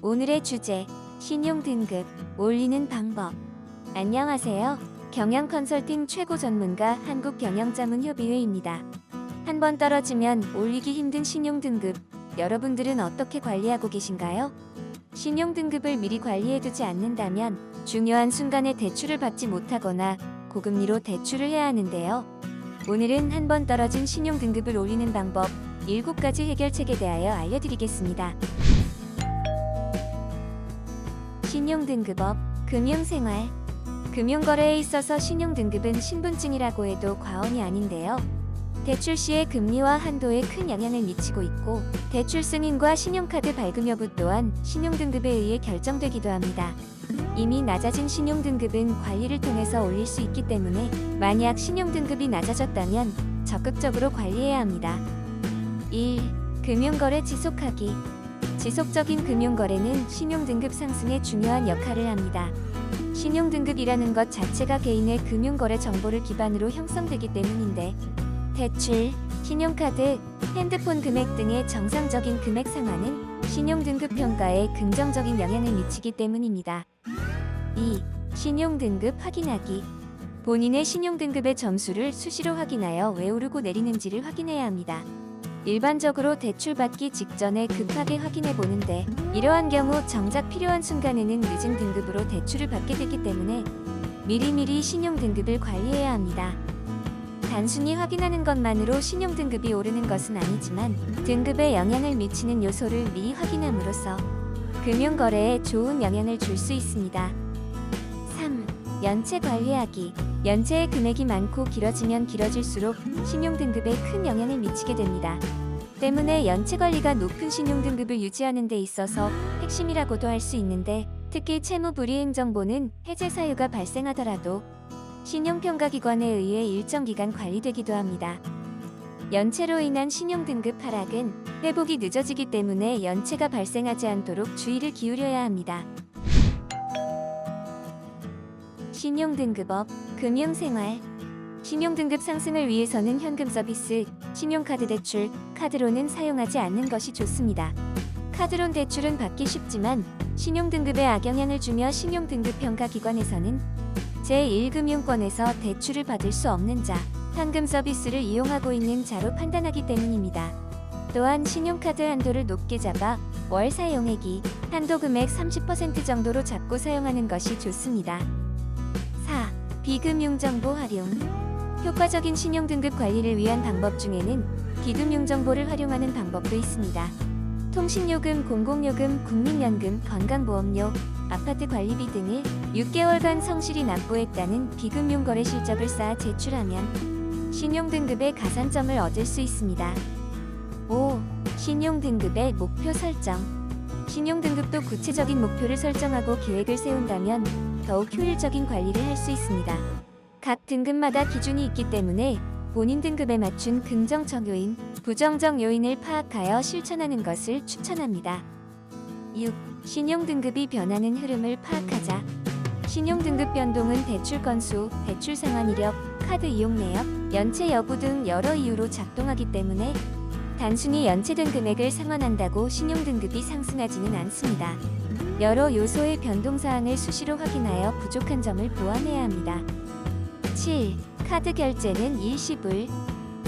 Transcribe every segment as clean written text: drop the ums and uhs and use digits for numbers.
오늘의 주제, 신용등급 올리는 방법. 안녕하세요. 경영 컨설팅 최고 전문가 한국경영자문협의회입니다. 한 번 떨어지면 올리기 힘든 신용등급, 여러분들은 어떻게 관리하고 계신가요? 신용등급을 미리 관리해두지 않는다면 중요한 순간에 대출을 받지 못하거나 고금리로 대출을 해야 하는데요. 오늘은 한 번 떨어진 신용등급을 올리는 방법 7가지 해결책에 대하여 알려드리겠습니다. 신용등급업, 금융생활. 금융거래에 있어서 신용등급은 신분증이라고 해도 과언이 아닌데요. 대출 시의 금리와 한도에 큰 영향을 미치고 있고, 대출 승인과 신용카드 발급 여부 또한 신용등급에 의해 결정되기도 합니다. 이미 낮아진 신용등급은 관리를 통해서 올릴 수 있기 때문에 만약 신용등급이 낮아졌다면 적극적으로 관리해야 합니다. 1. 금융거래 지속하기. 지속적인 금융거래는 신용등급 상승에 중요한 역할을 합니다. 신용등급이라는 것 자체가 개인의 금융거래 정보를 기반으로 형성되기 때문인데, 대출, 신용카드, 핸드폰 금액 등의 정상적인 금액 상한은 신용등급 평가에 긍정적인 영향을 미치기 때문입니다. 2. 신용등급 확인하기. 본인의 신용등급의 점수를 수시로 확인하여 왜 오르고 내리는지를 확인해야 합니다. 일반적으로 대출받기 직전에 급하게 확인해 보는데, 이러한 경우 정작 필요한 순간에는 늦은 등급으로 대출을 받게 되기 때문에 미리미리 신용등급을 관리해야 합니다. 단순히 확인하는 것만으로 신용등급이 오르는 것은 아니지만 등급에 영향을 미치는 요소를 미리 확인함으로써 금융거래에 좋은 영향을 줄 수 있습니다. 3. 연체 관리하기. 연체의 금액이 많고 길어지면 길어질수록 신용등급에 큰 영향을 미치게 됩니다. 때문에 연체 관리가 높은 신용등급을 유지하는 데 있어서 핵심이라고도 할 수 있는데, 특히 채무불이행 정보는 해제 사유가 발생하더라도 신용평가기관에 의해 일정 기간 관리되기도 합니다. 연체로 인한 신용등급 하락은 회복이 늦어지기 때문에 연체가 발생하지 않도록 주의를 기울여야 합니다. 신용등급업, 금융생활. 신용등급 상승을 위해서는 현금 서비스, 신용카드 대출, 카드론은 사용하지 않는 것이 좋습니다. 카드론 대출은 받기 쉽지만 신용등급에 악영향을 주며 신용등급평가기관에서는 제1금융권에서 대출을 받을 수 없는 자, 현금 서비스를 이용하고 있는 자로 판단하기 때문입니다. 또한 신용카드 한도를 높게 잡아 월 사용액이 한도 금액 30% 정도로 잡고 사용하는 것이 좋습니다. 4. 비금융정보 활용. 효과적인 신용등급 관리를 위한 방법 중에는 비금융정보를 활용하는 방법도 있습니다. 통신요금, 공공요금, 국민연금, 건강보험료, 아파트 관리비 등을 6개월간 성실히 납부했다는 비금융거래 실적을 쌓아 제출하면 신용등급의 가산점을 얻을 수 있습니다. 5. 신용등급의 목표 설정. 신용등급도 구체적인 목표를 설정하고 계획을 세운다면 더욱 효율적인 관리를 할 수 있습니다. 각 등급마다 기준이 있기 때문에 본인 등급에 맞춘 긍정적 요인, 부정적 요인을 파악하여 실천하는 것을 추천합니다. 6. 신용등급이 변하는 흐름을 파악하자. 신용등급 변동은 대출 건수, 대출 상환 이력, 카드 이용 내역, 연체 여부 등 여러 이유로 작동하기 때문에 단순히 연체된 금액을 상환한다고 신용등급이 상승하지는 않습니다. 여러 요소의 변동사항을 수시로 확인하여 부족한 점을 보완해야 합니다. 7. 카드 결제는 일시불.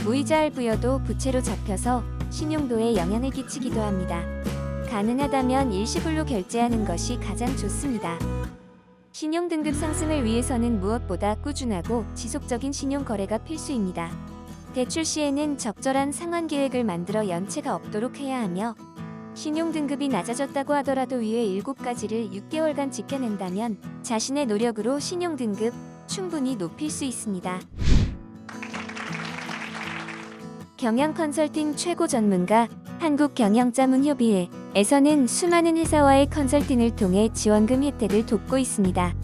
무이자 할부여도 부채로 잡혀서 신용도에 영향을 끼치기도 합니다. 가능하다면 일시불로 결제하는 것이 가장 좋습니다. 신용등급 상승을 위해서는 무엇보다 꾸준하고 지속적인 신용거래가 필수입니다. 대출 시에는 적절한 상환 계획을 만들어 연체가 없도록 해야 하며, 신용등급이 낮아졌다고 하더라도 위의 7가지를 6개월간 지켜낸다면 자신의 노력으로 신용등급 충분히 높일 수 있습니다. 경영컨설팅 최고 전문가 한국경영자문협의회에서는 수많은 회사와의 컨설팅을 통해 지원금 혜택을 돕고 있습니다.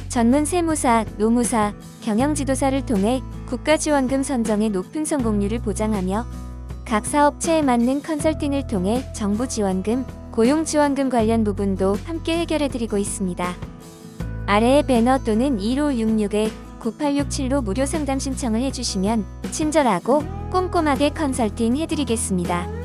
전문 세무사, 노무사, 경영지도사를 통해 국가지원금 선정의 높은 성공률을 보장하며, 각 사업체에 맞는 컨설팅을 통해 정부 지원금, 고용지원금 관련 부분도 함께 해결해드리고 있습니다. 아래의 배너 또는 1566-9867로 무료 상담 신청을 해주시면 친절하고 꼼꼼하게 컨설팅 해드리겠습니다.